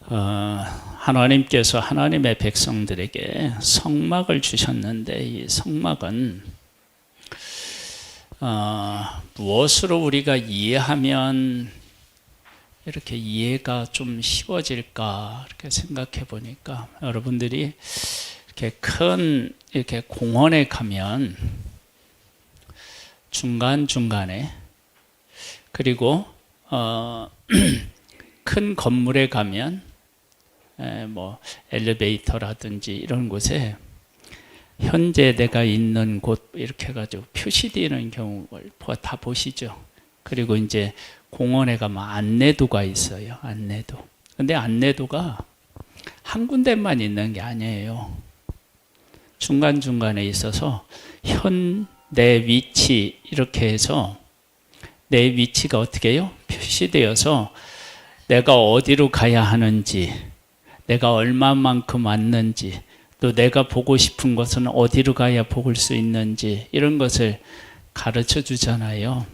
하나님께서 하나님의 백성들에게 성막을 주셨는데 이 성막은 무엇으로 우리가 이해하면 이렇게 이해가 좀 쉬워질까 이렇게 생각해 보니까 여러분들이 이렇게 공원에 가면 중간중간에 그리고 큰 건물에 가면 뭐 엘리베이터라든지 이런 곳에 현재 내가 있는 곳 이렇게 해가지고 표시되는 경우를 다 보시죠. 그리고 이제 공원에 가면 안내도가 있어요. 안내도. 근데 안내도가 한 군데만 있는 게 아니에요. 중간중간에 있어서 내 위치 이렇게 해서 내 위치가 어떻게 해요? 표시되어서 내가 어디로 가야 하는지, 내가 얼마만큼 왔는지, 또 내가 보고 싶은 것은 어디로 가야 볼 수 있는지 이런 것을 가르쳐 주잖아요.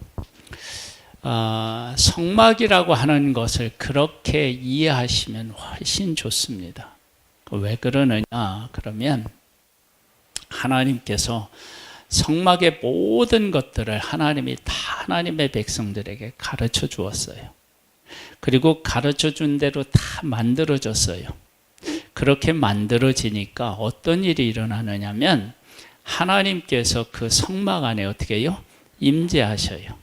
성막이라고 하는 것을 그렇게 이해하시면 훨씬 좋습니다. 왜 그러느냐? 그러면 하나님께서 성막의 모든 것들을 하나님이 다 하나님의 백성들에게 가르쳐 주었어요. 그리고 가르쳐 준 대로 다 만들어졌어요. 그렇게 만들어지니까 어떤 일이 일어나느냐면 하나님께서 그 성막 안에 어떻게 해요? 임재하셔요.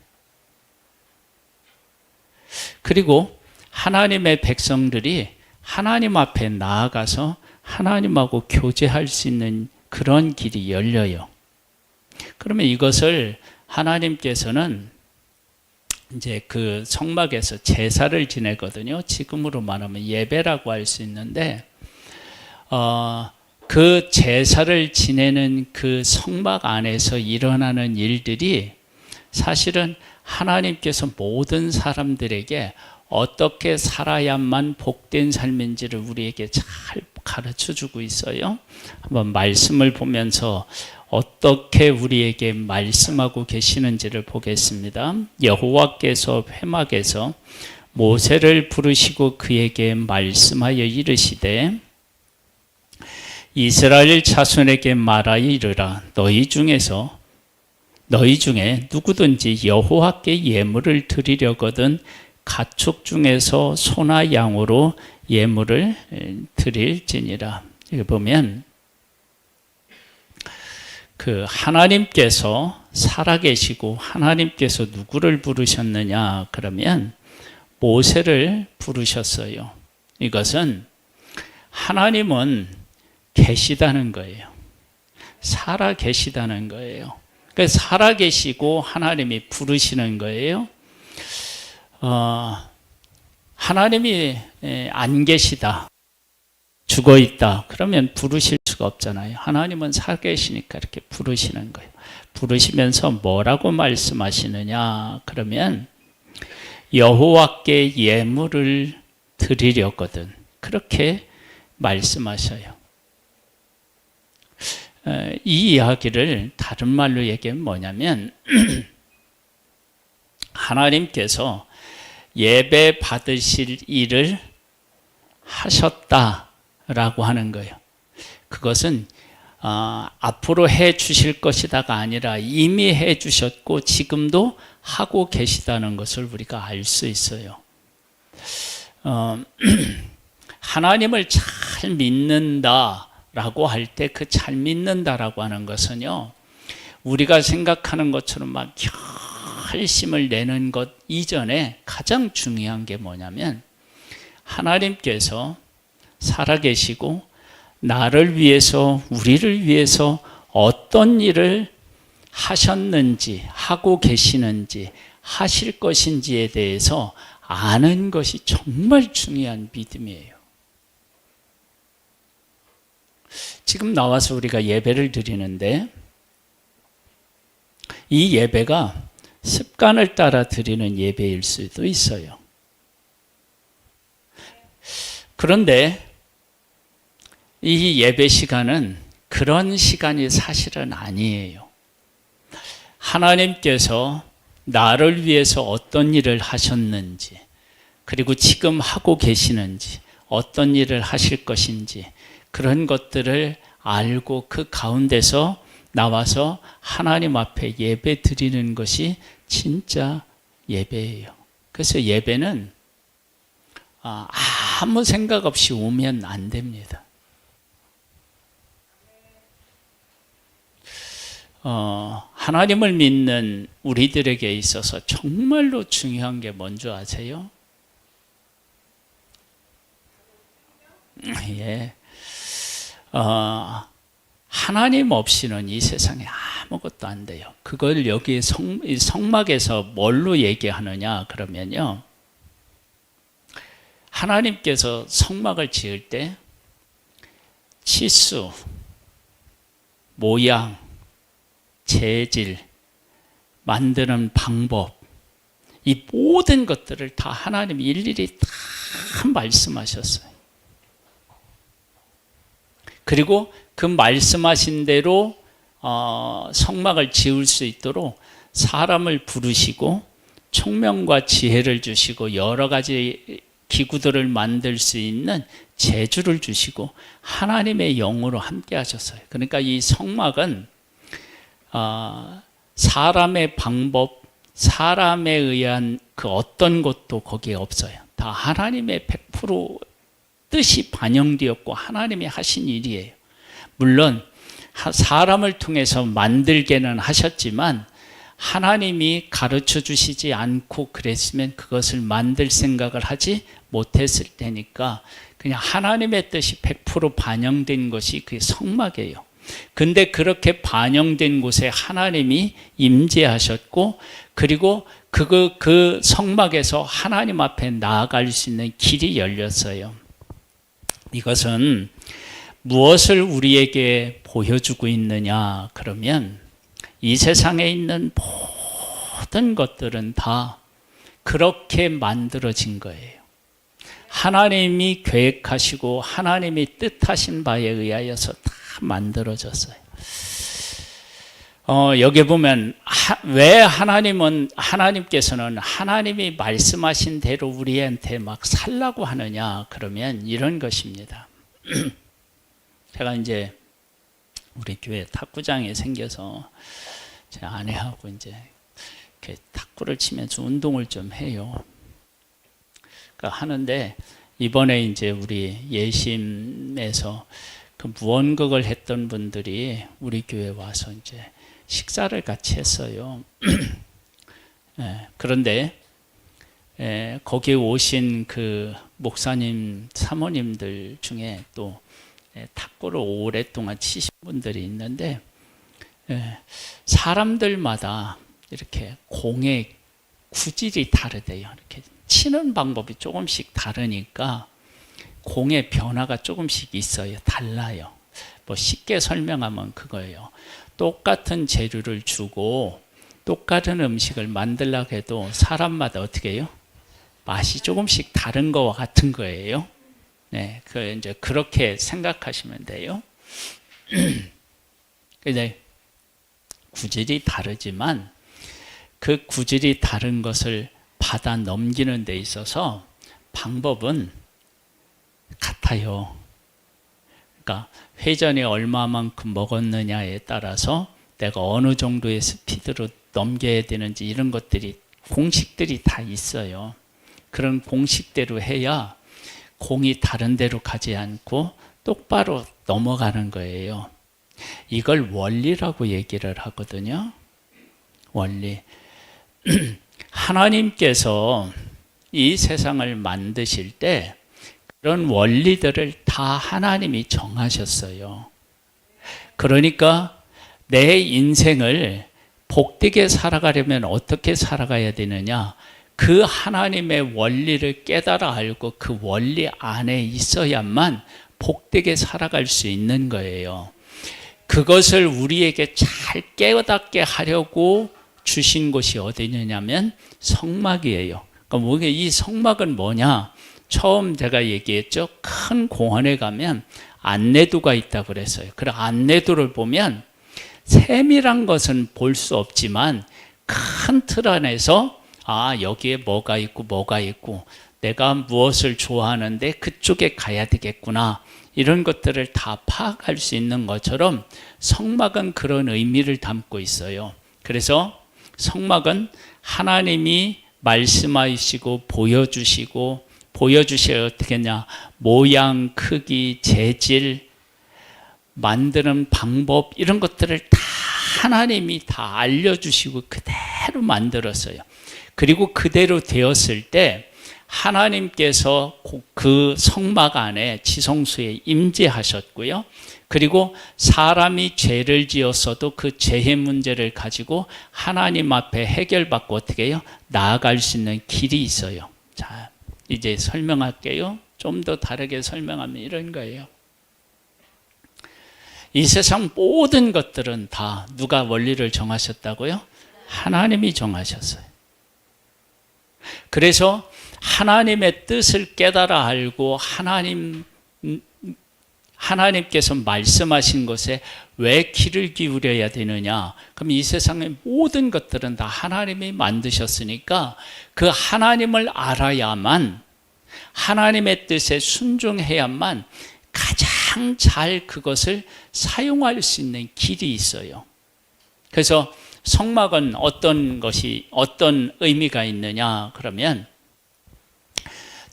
그리고 하나님의 백성들이 하나님 앞에 나아가서 하나님하고 교제할 수 있는 그런 길이 열려요. 그러면 이것을 하나님께서는 이제 그 성막에서 제사를 지내거든요. 지금으로 말하면 예배라고 할 수 있는데 그 제사를 지내는 그 성막 안에서 일어나는 일들이 사실은 하나님께서 모든 사람들에게 어떻게 살아야만 복된 삶인지를 우리에게 잘 가르쳐 주고 있어요. 한번 말씀을 보면서 어떻게 우리에게 말씀하고 계시는지를 보겠습니다. 여호와께서 회막에서 모세를 부르시고 그에게 말씀하여 이르시되 이스라엘 자손에게 말하여 이르라. 너희 중에 누구든지 여호와께 예물을 드리려거든 가축 중에서 소나 양으로 예물을 드릴지니라. 여기 보면 그 하나님께서 살아계시고 하나님께서 누구를 부르셨느냐 그러면 모세를 부르셨어요. 이것은 하나님은 계시다는 거예요. 살아계시다는 거예요. 그러니까 살아계시고 하나님이 부르시는 거예요. 하나님이 안 계시다, 죽어 있다 그러면 부르실 수가 없잖아요. 하나님은 살아계시니까 이렇게 부르시는 거예요. 부르시면서 뭐라고 말씀하시느냐 그러면 여호와께 예물을 드리려거든 그렇게 말씀하셔요. 이 이야기를 다른 말로 얘기하면 뭐냐면 하나님께서 예배 받으실 일을 하셨다라고 하는 거예요. 그것은 앞으로 해 주실 것이다가 아니라 이미 해 주셨고 지금도 하고 계시다는 것을 우리가 알 수 있어요. 하나님을 잘 믿는다라고 할 때 그 잘 믿는다라고 하는 것은요, 우리가 생각하는 것처럼 막 결심을 내는 것 이전에 가장 중요한 게 뭐냐면 하나님께서 살아계시고 나를 위해서 우리를 위해서 어떤 일을 하셨는지 하고 계시는지 하실 것인지에 대해서 아는 것이 정말 중요한 믿음이에요. 지금 나와서 우리가 예배를 드리는데 이 예배가 습관을 따라 드리는 예배일 수도 있어요. 그런데 이 예배 시간은 그런 시간이 사실은 아니에요. 하나님께서 나를 위해서 어떤 일을 하셨는지, 그리고 지금 하고 계시는지, 어떤 일을 하실 것인지 그런 것들을 알고 그 가운데서 나와서 하나님 앞에 예배 드리는 것이 진짜 예배예요. 그래서 예배는 아무 생각 없이 오면 안 됩니다. 하나님을 믿는 우리들에게 있어서 정말로 중요한 게 뭔지 아세요? 예. 하나님 없이는 이 세상에 아무것도 안 돼요. 그걸 여기 성막에서 뭘로 얘기하느냐 그러면요. 하나님께서 성막을 지을 때 치수, 모양, 재질, 만드는 방법, 이 모든 것들을 다 하나님이 일일이 다 말씀하셨어요. 그리고 그 말씀하신 대로 성막을 지을 수 있도록 사람을 부르시고 총명과 지혜를 주시고 여러 가지 기구들을 만들 수 있는 재주를 주시고 하나님의 영으로 함께 하셨어요. 그러니까 이 성막은 사람의 방법, 사람에 의한 그 어떤 것도 거기에 없어요. 다 하나님의 100% 뜻이 반영되었고 하나님이 하신 일이에요. 물론 사람을 통해서 만들게는 하셨지만 하나님이 가르쳐 주시지 않고 그랬으면 그것을 만들 생각을 하지 못했을 테니까 그냥 하나님의 뜻이 100% 반영된 것이 그 성막이에요. 근데 그렇게 반영된 곳에 하나님이 임재하셨고 그리고 그 성막에서 하나님 앞에 나아갈 수 있는 길이 열렸어요. 이것은 무엇을 우리에게 보여주고 있느냐 그러면 이 세상에 있는 모든 것들은 다 그렇게 만들어진 거예요. 하나님이 계획하시고 하나님이 뜻하신 바에 의하여서 다 만들어졌어요. 여기 보면 왜 하나님께서는 하나님이 말씀하신 대로 우리한테 막 살라고 하느냐 그러면 이런 것입니다. 제가 이제 우리 교회 탁구장이 생겨서 제 아내하고 이제 이렇게 탁구를 치면서 운동을 좀 해요. 그러니까 하는데 이번에 이제 우리 예심에서 그 무언극을 했던 분들이 우리 교회 와서 이제 식사를 같이 했어요. 그런데 거기 오신 그 목사님, 사모님들 중에 또 탁구를 오랫동안 치신 분들이 있는데 사람들마다 이렇게 공의 구질이 다르대요. 이렇게 치는 방법이 조금씩 다르니까 공의 변화가 조금씩 있어요. 달라요. 뭐 쉽게 설명하면 그거예요. 똑같은 재료를 주고 똑같은 음식을 만들려고 해도 사람마다 어떻게 해요? 맛이 조금씩 다른 거와 같은 거예요. 네, 이제 그렇게 생각하시면 돼요. 근데 구질이 다르지만 그 구질이 다른 것을 받아 넘기는 데 있어서 방법은 같아요. 그러니까 회전이 얼마만큼 먹었느냐에 따라서 내가 어느 정도의 스피드로 넘겨야 되는지 이런 것들이 공식들이 다 있어요. 그런 공식대로 해야 공이 다른 데로 가지 않고 똑바로 넘어가는 거예요. 이걸 원리라고 얘기를 하거든요. 원리. 하나님께서 이 세상을 만드실 때 그런 원리들을 다 하나님이 정하셨어요. 그러니까 내 인생을 복되게 살아가려면 어떻게 살아가야 되느냐? 그 하나님의 원리를 깨달아 알고 그 원리 안에 있어야만 복되게 살아갈 수 있는 거예요. 그것을 우리에게 잘 깨닫게 하려고 주신 곳이 어디냐면 성막이에요. 그러니까 이 성막은 뭐냐? 처음 제가 얘기했죠. 큰 공원에 가면 안내도가 있다고 그랬어요. 그 안내도를 보면 세밀한 것은 볼 수 없지만 큰 틀 안에서 여기에 뭐가 있고 내가 무엇을 좋아하는데 그쪽에 가야 되겠구나. 이런 것들을 다 파악할 수 있는 것처럼 성막은 그런 의미를 담고 있어요. 그래서 성막은 하나님이 말씀하시고 보여주셔야 어떻게 했냐, 모양, 크기, 재질, 만드는 방법, 이런 것들을 다 하나님이 다 알려주시고 그대로 만들었어요. 그리고 그대로 되었을 때 하나님께서 그 성막 안에 지성소에 임재하셨고요. 그리고 사람이 죄를 지었어도 그 죄의 문제를 가지고 하나님 앞에 해결받고 어떻게 해요? 나아갈 수 있는 길이 있어요. 자, 이제 설명할게요. 좀 더 다르게 설명하면 이런 거예요. 이 세상 모든 것들은 다 누가 원리를 정하셨다고요? 하나님이 정하셨어요. 그래서 하나님의 뜻을 깨달아 알고 하나님께서 말씀하신 것에 왜 귀를 기울여야 되느냐? 그럼 이 세상의 모든 것들은 다 하나님이 만드셨으니까 그 하나님을 알아야만, 하나님의 뜻에 순종해야만 가장 잘 그것을 사용할 수 있는 길이 있어요. 그래서 성막은 어떤 의미가 있느냐? 그러면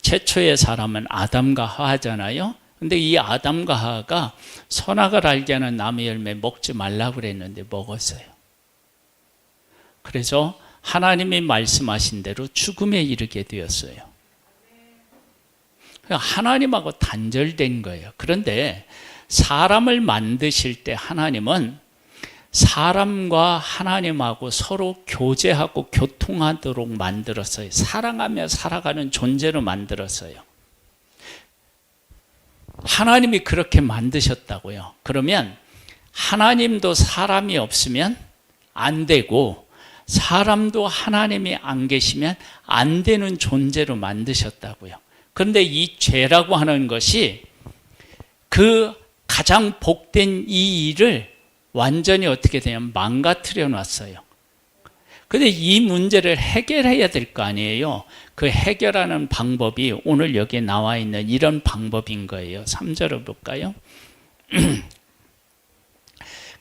최초의 사람은 아담과 하와잖아요. 근데 이 아담과 하와가 선악을 알게 하는 나무의 열매 먹지 말라고 그랬는데 먹었어요. 그래서 하나님이 말씀하신 대로 죽음에 이르게 되었어요. 하나님하고 단절된 거예요. 그런데 사람을 만드실 때 하나님은 사람과 하나님하고 서로 교제하고 교통하도록 만들었어요. 사랑하며 살아가는 존재로 만들었어요. 하나님이 그렇게 만드셨다고요. 그러면 하나님도 사람이 없으면 안 되고, 사람도 하나님이 안 계시면 안 되는 존재로 만드셨다고요. 그런데 이 죄라고 하는 것이 그 가장 복된 이 일을 완전히 어떻게 되냐면 망가뜨려 놨어요. 그런데 이 문제를 해결해야 될 거 아니에요. 그 해결하는 방법이 오늘 여기에 나와 있는 이런 방법인 거예요. 3절을 볼까요?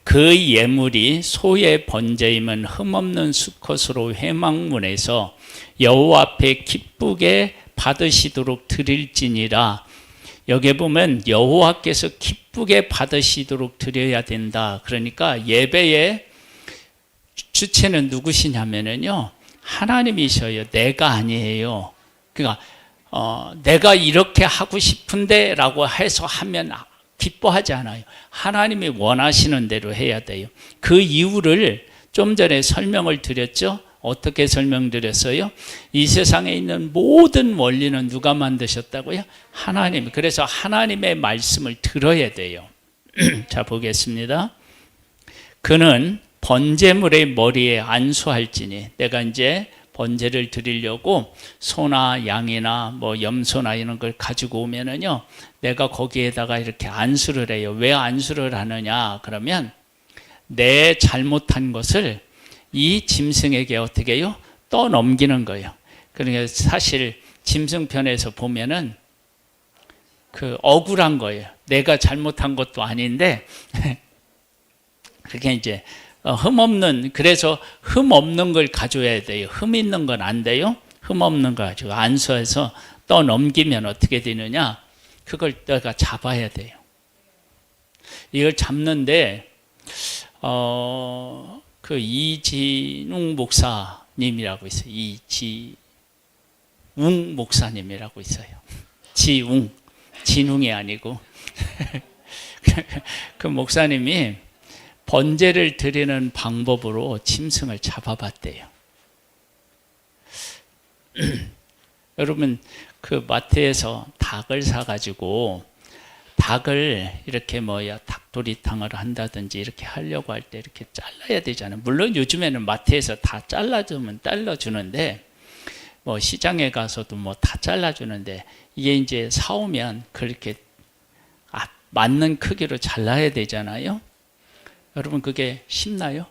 그 예물이 소의 번제임은 흠없는 수컷으로 회막문에서 여호와 앞에 기쁘게 받으시도록 드릴지니라. 여기 보면 여호와께서 기쁘게 받으시도록 드려야 된다. 그러니까 예배의 주체는 누구시냐면요, 하나님이셔요. 내가 아니에요. 그러니까 내가 이렇게 하고 싶은데 라고 해서 하면 기뻐하지 않아요. 하나님이 원하시는 대로 해야 돼요. 그 이유를 좀 전에 설명을 드렸죠. 어떻게 설명드렸어요? 이 세상에 있는 모든 원리는 누가 만드셨다고요? 하나님. 그래서 하나님의 말씀을 들어야 돼요. 자, 보겠습니다. 그는 번제물의 머리에 안수할지니, 내가 이제 번제를 드리려고 소나 양이나 뭐 염소나 이런 걸 가지고 오면은요, 내가 거기에다가 이렇게 안수를 해요. 왜 안수를 하느냐? 그러면 내 잘못한 것을 이 짐승에게 어떻게 해요? 떠넘기는 거예요. 그러니까 사실 짐승편에서 보면은 그 억울한 거예요. 내가 잘못한 것도 아닌데 그게 이제 그래서 흠 없는 걸 가져야 돼요. 흠 있는 건 안 돼요. 흠 없는 거 가지고 안수해서 떠넘기면 어떻게 되느냐? 그걸 내가 잡아야 돼요. 이걸 잡는데 그 이진웅 목사님이라고 있어요. 이지웅 목사님이라고 있어요. 지웅, 진웅이 아니고 그 목사님이 번제를 드리는 방법으로 짐승을 잡아봤대요. 여러분, 그 마트에서 닭을 사가지고 닭을 이렇게 닭도리탕을 한다든지 이렇게 하려고 할 때 이렇게 잘라야 되잖아요. 물론 요즘에는 마트에서 다 잘라주는데, 뭐 시장에 가서도 뭐 다 잘라주는데, 이게 이제 사오면 그렇게 맞는 크기로 잘라야 되잖아요. 여러분, 그게 쉽나요?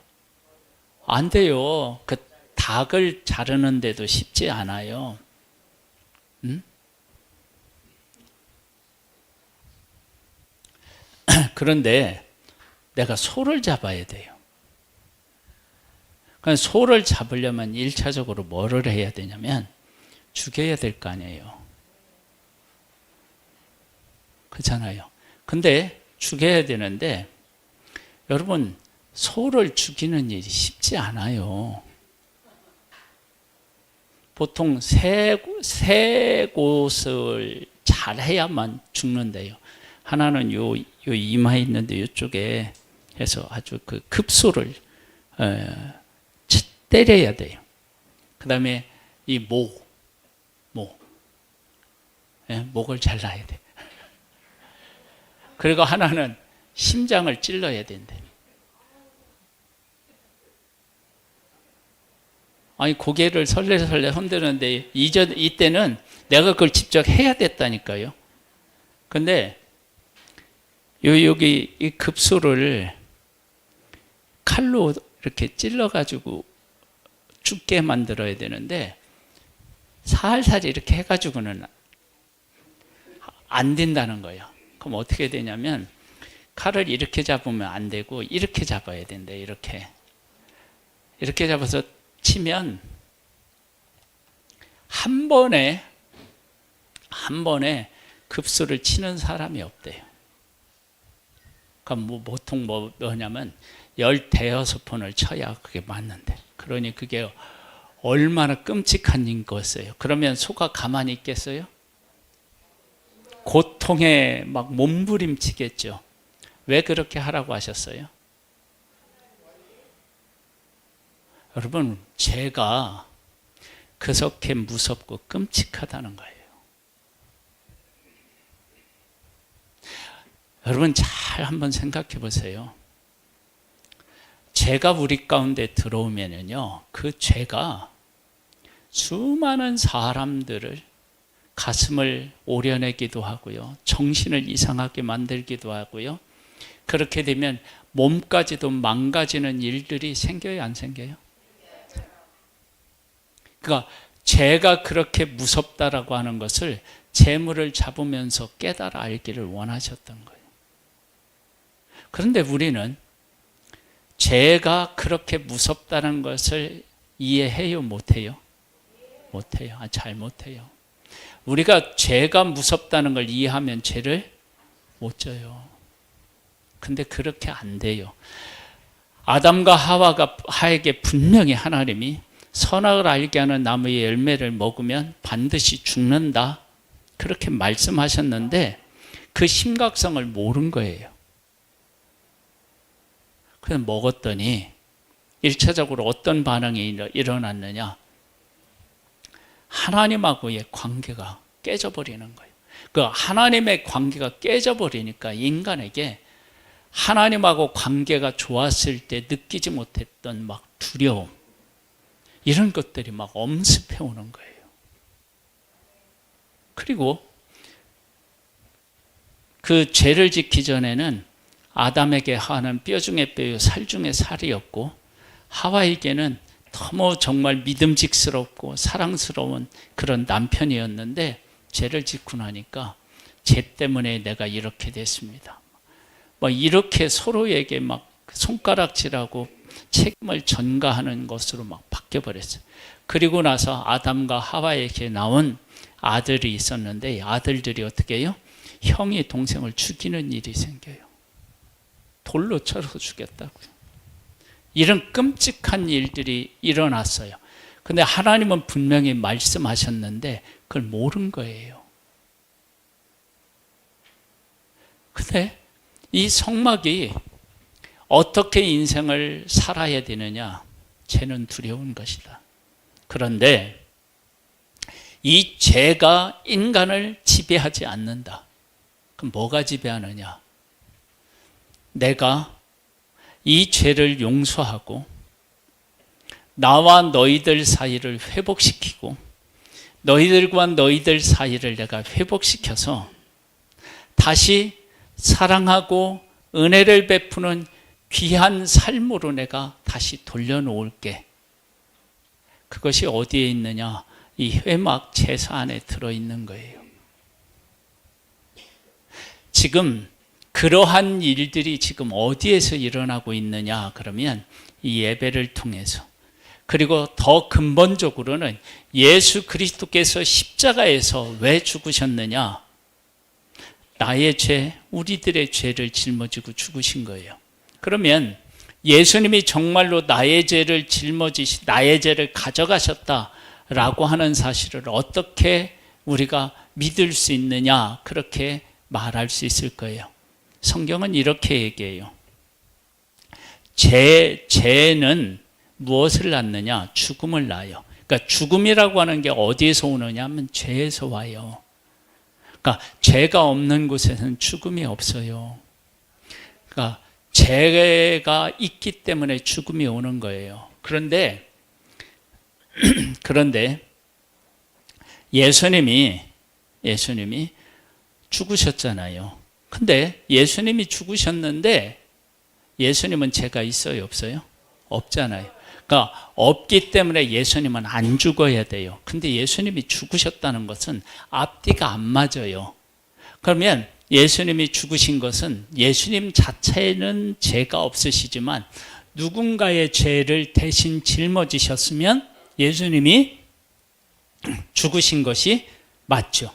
안 돼요. 그 닭을 자르는데도 쉽지 않아요. 음? 그런데 내가 소를 잡아야 돼요. 그러니까 소를 잡으려면 1차적으로 뭐를 해야 되냐면 죽여야 될 거 아니에요. 그렇잖아요. 근데 죽여야 되는데 여러분, 소를 죽이는 일이 쉽지 않아요. 보통 세 곳을 잘 해야만 죽는데요. 하나는 요 이마에 있는데 이쪽에 해서 아주 그 급소를 때려야 돼요. 그 다음에 이 목을 잘라야 돼. 그리고 하나는 심장을 찔러야 된대. 아니, 고개를 설레설레 흔드는데 이때는 내가 그걸 직접 해야 됐다니까요. 근데 여기 이 급소를 칼로 이렇게 찔러가지고 죽게 만들어야 되는데 살살 이렇게 해가지고는 안 된다는 거예요. 그럼 어떻게 되냐면 칼을 이렇게 잡으면 안 되고 이렇게 잡아야 된대. 이렇게 잡아서 치면 한 번에 급소를 치는 사람이 없대요. 그러니까 보통 뭐냐면 15번을 쳐야 그게 맞는데. 그러니 그게 얼마나 끔찍한 거였어요. 그러면 소가 가만히 있겠어요? 고통에 막 몸부림치겠죠. 왜 그렇게 하라고 하셨어요? 여러분, 죄가 그렇게 무섭고 끔찍하다는 거예요. 여러분, 잘 한번 생각해 보세요. 죄가 우리 가운데 들어오면요, 그 죄가 수많은 사람들을 가슴을 오려내기도 하고요, 정신을 이상하게 만들기도 하고요, 그렇게 되면 몸까지도 망가지는 일들이 생겨요, 안 생겨요? 그러니까 죄가 그렇게 무섭다라고 하는 것을 재물을 잡으면서 깨달아 알기를 원하셨던 거예요. 그런데 우리는 죄가 그렇게 무섭다는 것을 이해해요, 못해요? 못해요. 잘 못해요. 우리가 죄가 무섭다는 걸 이해하면 죄를 못 져요. 근데 그렇게 안 돼요. 아담과 하와에게 분명히 하나님이 선악을 알게 하는 나무의 열매를 먹으면 반드시 죽는다, 그렇게 말씀하셨는데 그 심각성을 모른 거예요. 그래서 먹었더니 1차적으로 어떤 반응이 일어났느냐, 하나님하고의 관계가 깨져버리는 거예요. 그 하나님의 관계가 깨져버리니까 인간에게 하나님하고 관계가 좋았을 때 느끼지 못했던 막 두려움, 이런 것들이 막 엄습해 오는 거예요. 그리고 그 죄를 짓기 전에는 아담에게 하는 뼈 중에 뼈요 살 중에 살이었고, 하와에게는 너무 정말 믿음직스럽고 사랑스러운 그런 남편이었는데, 죄를 짓고 나니까 죄 때문에 내가 이렇게 됐습니다, 뭐 이렇게 서로에게 막 손가락질하고 책임을 전가하는 것으로 막 바뀌어버렸어요. 그리고 나서 아담과 하와에게 나온 아들이 있었는데, 아들들이 어떻게 해요? 형이 동생을 죽이는 일이 생겨요. 돌로 쳐서 죽였다고요. 이런 끔찍한 일들이 일어났어요. 근데 하나님은 분명히 말씀하셨는데 그걸 모른 거예요. 근데 이 성막이 어떻게 인생을 살아야 되느냐? 죄는 두려운 것이다. 그런데 이 죄가 인간을 지배하지 않는다. 그럼 뭐가 지배하느냐? 내가 이 죄를 용서하고 나와 너희들 사이를 회복시키고 너희들과 너희들 사이를 내가 회복시켜서 다시 사랑하고 은혜를 베푸는 귀한 삶으로 내가 다시 돌려놓을게. 그것이 어디에 있느냐? 이 회막 제사 안에 들어있는 거예요. 지금 그러한 일들이 지금 어디에서 일어나고 있느냐 그러면 이 예배를 통해서, 그리고 더 근본적으로는 예수 그리스도께서 십자가에서 왜 죽으셨느냐, 나의 죄, 우리들의 죄를 짊어지고 죽으신 거예요. 그러면 예수님이 정말로 나의 죄를 나의 죄를 가져가셨다라고 하는 사실을 어떻게 우리가 믿을 수 있느냐, 그렇게 말할 수 있을 거예요. 성경은 이렇게 얘기해요. 죄는 무엇을 낳느냐? 죽음을 낳아요. 그러니까 죽음이라고 하는 게 어디에서 오느냐 하면 죄에서 와요. 그러니까 죄가 없는 곳에는 죽음이 없어요. 그러니까 죄가 있기 때문에 죽음이 오는 거예요. 그런데 예수님이 죽으셨잖아요. 근데 예수님이 죽으셨는데 예수님은 죄가 있어요, 없어요? 없잖아요. 그러니까 없기 때문에 예수님은 안 죽어야 돼요. 근데 예수님이 죽으셨다는 것은 앞뒤가 안 맞아요. 그러면 예수님이 죽으신 것은 예수님 자체는 죄가 없으시지만 누군가의 죄를 대신 짊어지셨으면 예수님이 죽으신 것이 맞죠.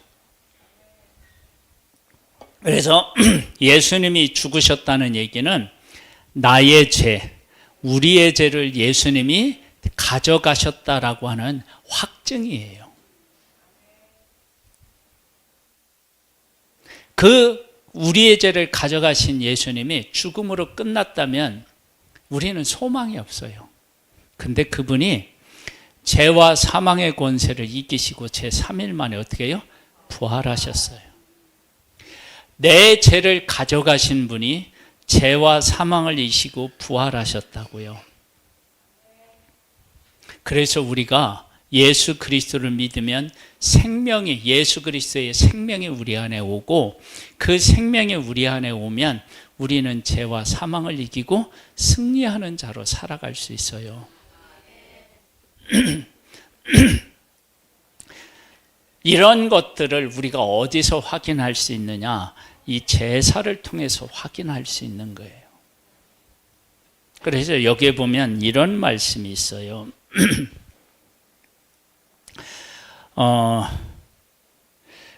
그래서 예수님이 죽으셨다는 얘기는 나의 죄, 우리의 죄를 예수님이 가져가셨다라고 하는 확증이에요. 그 우리의 죄를 가져가신 예수님이 죽음으로 끝났다면 우리는 소망이 없어요. 근데 그분이 죄와 사망의 권세를 이기시고 제3일 만에 어떻게 해요? 부활하셨어요. 내 죄를 가져가신 분이 죄와 사망을 이기시고 부활하셨다고요. 그래서 우리가 예수 그리스도를 믿으면 예수 그리스도의 생명이 우리 안에 오고, 그 생명이 우리 안에 오면 우리는 죄와 사망을 이기고 승리하는 자로 살아갈 수 있어요. 이런 것들을 우리가 어디서 확인할 수 있느냐? 이 제사를 통해서 확인할 수 있는 거예요. 그래서 여기에 보면 이런 말씀이 있어요.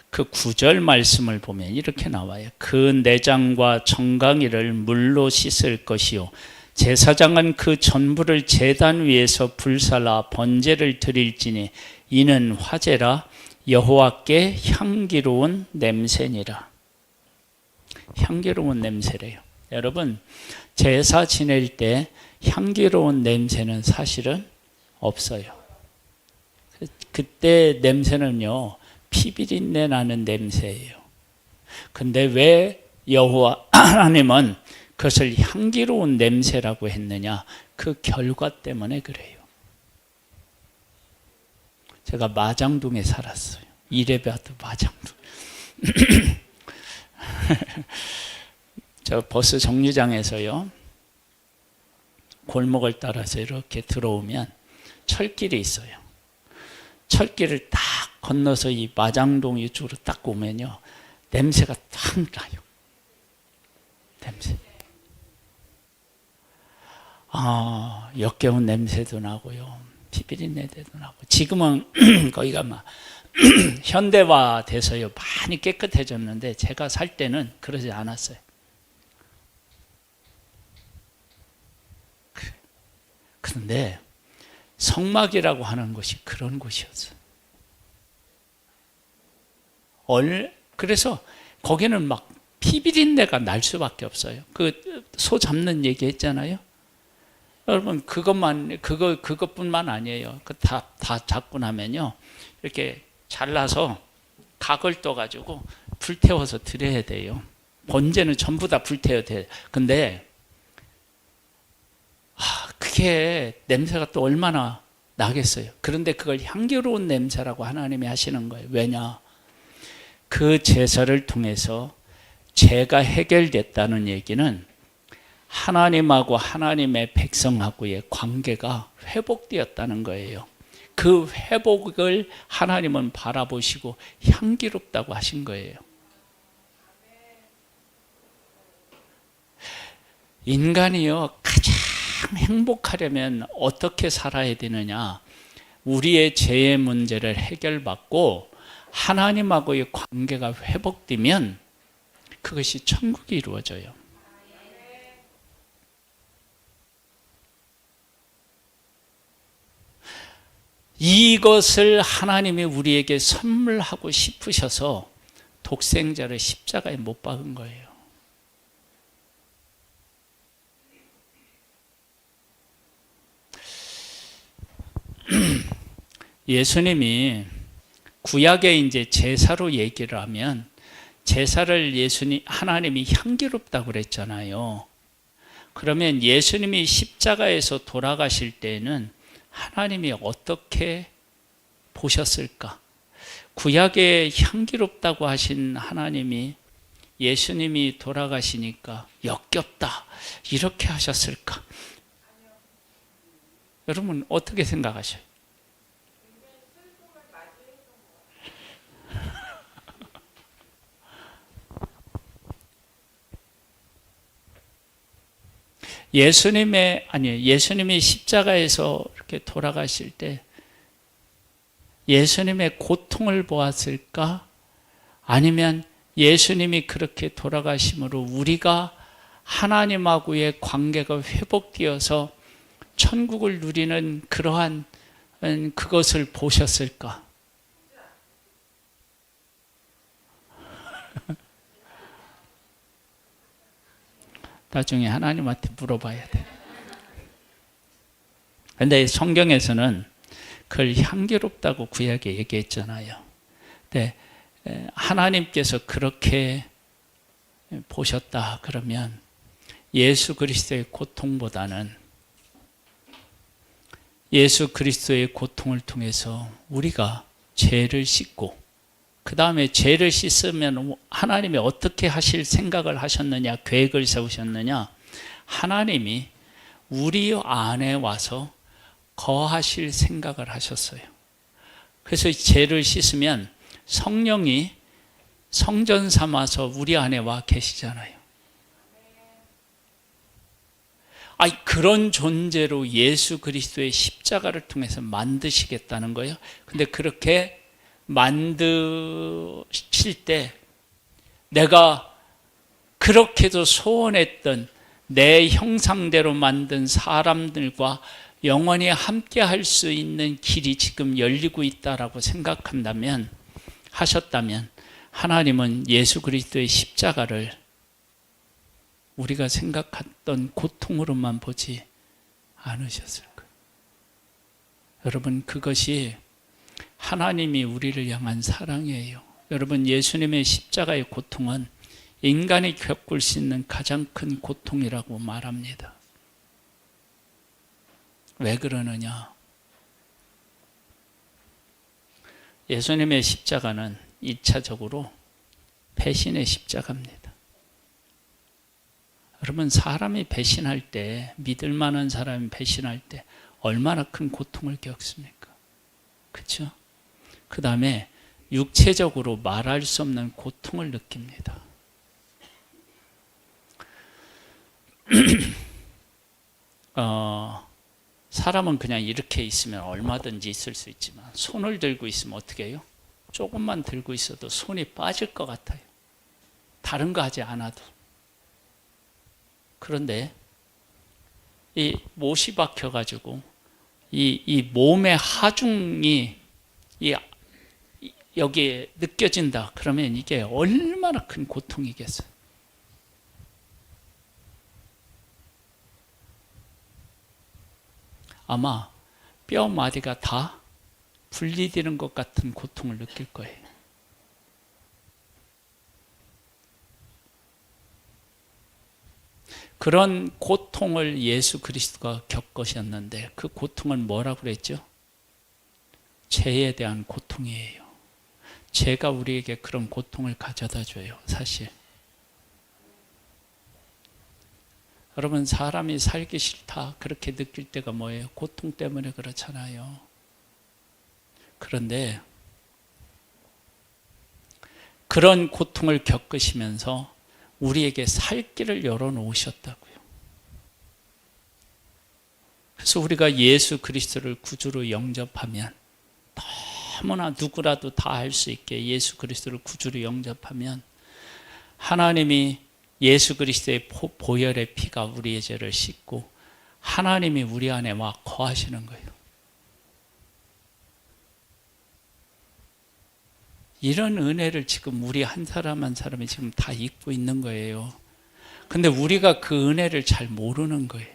그 9절 말씀을 보면 이렇게 나와요. 그 내장과 정강이를 물로 씻을 것이요, 제사장은 그 전부를 제단 위에서 불살라 번제를 드릴지니 이는 화제라, 여호와께 향기로운 냄새니라. 향기로운 냄새래요. 여러분, 제사 지낼 때 향기로운 냄새는 사실은 없어요. 그때 냄새는요, 피비린내 나는 냄새예요. 근데 왜 여호와 하나님은 그것을 향기로운 냄새라고 했느냐? 그 결과 때문에 그래요. 제가 마장동에 살았어요. 이레베아트 마장동. 저 버스 정류장에서요, 골목을 따라서 이렇게 들어오면 철길이 있어요. 철길을 딱 건너서 이 마장동 이쪽으로 딱 오면요, 냄새가 탁 나요. 냄새. 역겨운 냄새도 나고요, 피비린내도 나고. 지금은 거기가 막 현대화 돼서요, 많이 깨끗해졌는데 제가 살 때는 그러지 않았어요. 그런데 성막이라고 하는 곳이 그런 곳이었어요. 그래서 거기는 막 피비린내가 날 수밖에 없어요. 그 소 잡는 얘기 했잖아요. 여러분, 그것뿐만 아니에요. 다 잡고 나면요, 이렇게 잘라서 각을 떠가지고 불태워서 드려야 돼요. 번제는 전부 다 불태워야 돼요. 근데 그게 냄새가 또 얼마나 나겠어요. 그런데 그걸 향기로운 냄새라고 하나님이 하시는 거예요. 왜냐? 그 제사를 통해서 죄가 해결됐다는 얘기는 하나님하고 하나님의 백성하고의 관계가 회복되었다는 거예요. 그 회복을 하나님은 바라보시고 향기롭다고 하신 거예요. 인간이요, 가장 행복하려면 어떻게 살아야 되느냐? 우리의 죄의 문제를 해결받고 하나님하고의 관계가 회복되면 그것이 천국이 이루어져요. 이것을 하나님이 우리에게 선물하고 싶으셔서 독생자를 십자가에 못 박은 거예요. 예수님이 구약에 이제 제사로 얘기를 하면 제사를 하나님이 향기롭다고 그랬잖아요. 그러면 예수님이 십자가에서 돌아가실 때에는 하나님이 어떻게 보셨을까? 구약에 향기롭다고 하신 하나님이 예수님이 돌아가시니까 역겹다 이렇게 하셨을까? 여러분 어떻게 생각하셔요? 예수님이 십자가에서 이렇게 돌아가실 때 예수님의 고통을 보았을까? 아니면 예수님이 그렇게 돌아가심으로 우리가 하나님하고의 관계가 회복되어서 천국을 누리는 그러한 그것을 보셨을까? 나중에 하나님한테 물어봐야 돼. 근데 성경에서는 그걸 향기롭다고 구약에 얘기했잖아요. 근데 하나님께서 그렇게 보셨다 그러면 예수 그리스도의 고통보다는 예수 그리스도의 고통을 통해서 우리가 죄를 씻고 그 다음에 죄를 씻으면 하나님이 어떻게 하실 생각을 하셨느냐, 계획을 세우셨느냐? 하나님이 우리 안에 와서 거하실 생각을 하셨어요. 그래서 죄를 씻으면 성령이 성전 삼아서 우리 안에 와 계시잖아요. 그런 존재로 예수 그리스도의 십자가를 통해서 만드시겠다는 거예요. 근데 그렇게 만드실 때 내가 그렇게도 소원했던 내 형상대로 만든 사람들과 영원히 함께 할 수 있는 길이 지금 열리고 있다라고 생각한다면, 하셨다면 하나님은 예수 그리스도의 십자가를 우리가 생각했던 고통으로만 보지 않으셨을 거예요. 여러분, 그것이 하나님이 우리를 향한 사랑이에요. 여러분, 예수님의 십자가의 고통은 인간이 겪을 수 있는 가장 큰 고통이라고 말합니다. 왜 그러느냐? 예수님의 십자가는 1차적으로 배신의 십자가입니다. 여러분, 사람이 배신할 때, 믿을 만한 사람이 배신할 때 얼마나 큰 고통을 겪습니까? 그렇죠? 그 다음에 육체적으로 말할 수 없는 고통을 느낍니다. 사람은 그냥 이렇게 있으면 얼마든지 있을 수 있지만 손을 들고 있으면 어떻게 해요? 조금만 들고 있어도 손이 빠질 것 같아요. 다른 거 하지 않아도. 그런데 이 못이 박혀가지고 이 몸의 하중이 여기에 느껴진다. 그러면 이게 얼마나 큰 고통이겠어요. 아마 뼈 마디가 다 분리되는 것 같은 고통을 느낄 거예요. 그런 고통을 예수 그리스도가 겪으셨는데 그 고통은 뭐라고 그랬죠? 죄에 대한 고통이에요. 죄가 우리에게 그런 고통을 가져다 줘요, 사실. 여러분, 사람이 살기 싫다 그렇게 느낄 때가 뭐예요? 고통 때문에 그렇잖아요. 그런데 그런 고통을 겪으시면서 우리에게 살 길을 열어놓으셨다고요. 그래서 우리가 예수 그리스도를 구주로 영접하면, 너무나 누구라도 다 할 수 있게 예수 그리스도를 구주로 영접하면 하나님이 예수 그리스도의 보혈의 피가 우리의 죄를 씻고 하나님이 우리 안에 와 거하시는 거예요. 이런 은혜를 지금 우리 한 사람 한 사람이 지금 다 입고 있는 거예요. 근데 우리가 그 은혜를 잘 모르는 거예요.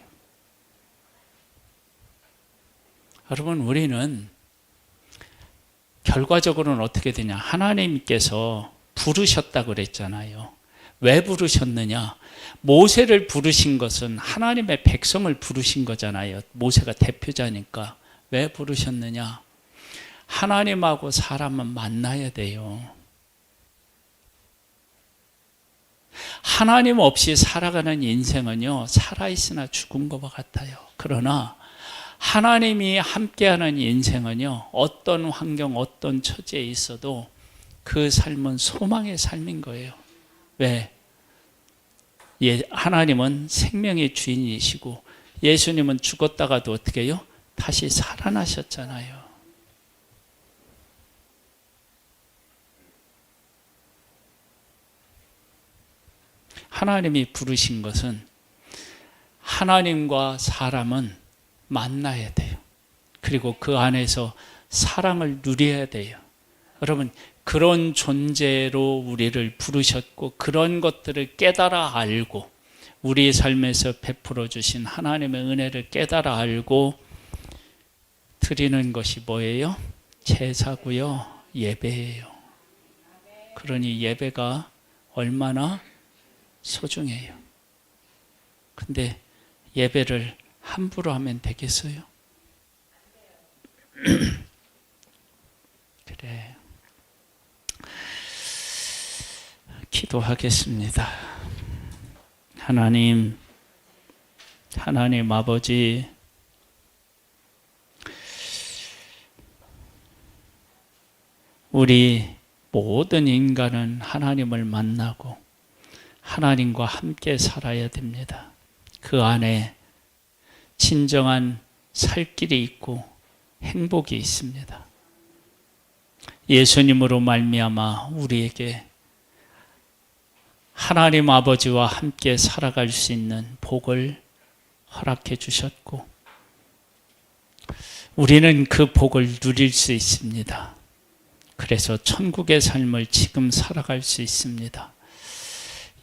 여러분, 우리는 결과적으로는 어떻게 되냐? 하나님께서 부르셨다고 그랬잖아요. 왜 부르셨느냐? 모세를 부르신 것은 하나님의 백성을 부르신 거잖아요. 모세가 대표자니까. 왜 부르셨느냐? 하나님하고 사람은 만나야 돼요. 하나님 없이 살아가는 인생은요, 살아있으나 죽은 것과 같아요. 그러나 하나님이 함께하는 인생은요, 어떤 환경, 어떤 처지에 있어도 그 삶은 소망의 삶인 거예요. 왜? 하나님은 생명의 주인이시고 예수님은 죽었다가도 어떻게 해요? 다시 살아나셨잖아요. 하나님이 부르신 것은 하나님과 사람은 만나야 돼요. 그리고 그 안에서 사랑을 누려야 돼요. 여러분, 그런 존재로 우리를 부르셨고 그런 것들을 깨달아 알고 우리의 삶에서 베풀어 주신 하나님의 은혜를 깨달아 알고 드리는 것이 뭐예요? 제사고요, 예배예요. 그러니 예배가 얼마나 소중해요. 근데 예배를 함부로 하면 되겠어요? 그래. 기도하겠습니다. 하나님 아버지, 우리 모든 인간은 하나님을 만나고 하나님과 함께 살아야 됩니다. 그 안에 진정한 살 길이 있고 행복이 있습니다. 예수님으로 말미암아 우리에게 하나님 아버지와 함께 살아갈 수 있는 복을 허락해 주셨고 우리는 그 복을 누릴 수 있습니다. 그래서 천국의 삶을 지금 살아갈 수 있습니다.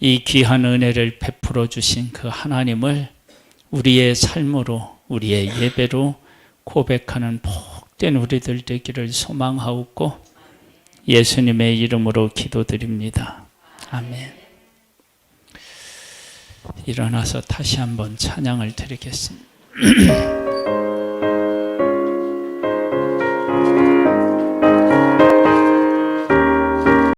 이 귀한 은혜를 베풀어 주신 그 하나님을 우리의 삶으로, 우리의 예배로 고백하는 복된 우리들 되기를 소망하옵고 예수님의 이름으로 기도드립니다. 아멘. 일어나서 다시 한번 찬양을 드리겠습니다.